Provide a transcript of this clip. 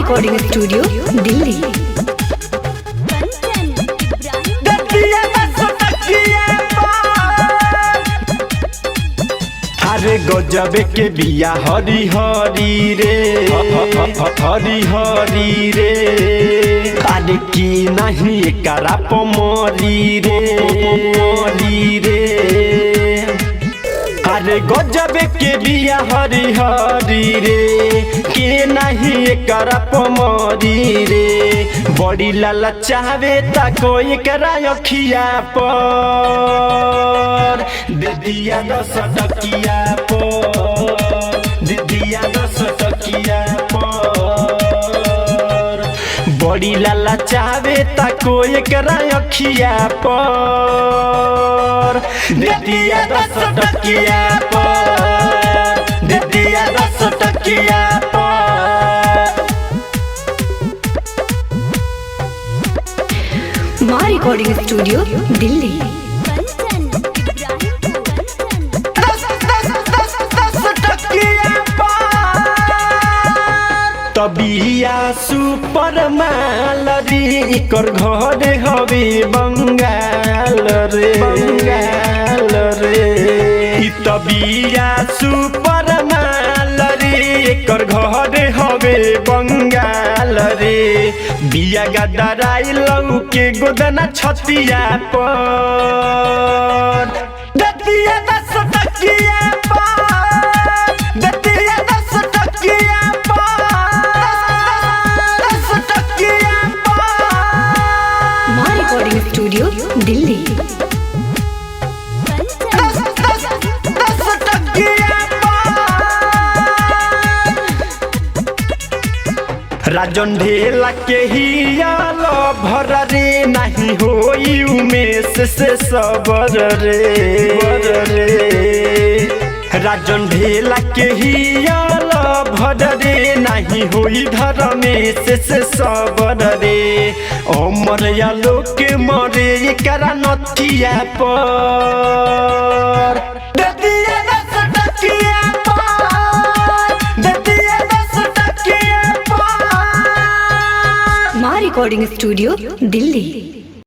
Recording studio Delhi. अरे गजबे के बिया हरी हरी रे, हरी हरी रे। अरे की नहीं करा पमरी रे, मरी रे। अरे गजबे के बिया हरी हरी रे, के नहीं करा पमरी रे। बड़ी लाला चाहवे ता कोई करा अखिया पर, दे दिया 10 टकिया पर, दे दिया 10 टकिया पर। बड़ी लाला चाहवे ता कोई करा अखिया पर, दे दिया 10 टकिया पर, दे दिया 10 टकिया पर। माँ रिकॉर्डिंग स्टूडियो दिल्ली। तबिया सुपर मालरी कर घर हवे बंगाल रे, बंगाल रे। तबिया सुपर मालरी कर घर हवे बंगाल रे। बिया गदराई लऊ के गोदना छतिया पर, दतिया 10 टकिया पर, दतिया 10 टकिया पर, 10 टकिया पर। माँ रिकॉर्डिंग स्टूडियो दिल्ली। 10 टकिया पर। राजन ढेला के हियाल भर रे, नहीं होई उमेश से सबर रे, रे। राजन ढेला के हियाल भर रे, नहीं होई धर्मेश से सबर रे। अमर यालो के मरे करा नथिया पर, दे दिया 10 टकिया पर, दे दिया 10 टकिया पर। माँ रिकॉर्डिंग स्टूडियो दिल्ली।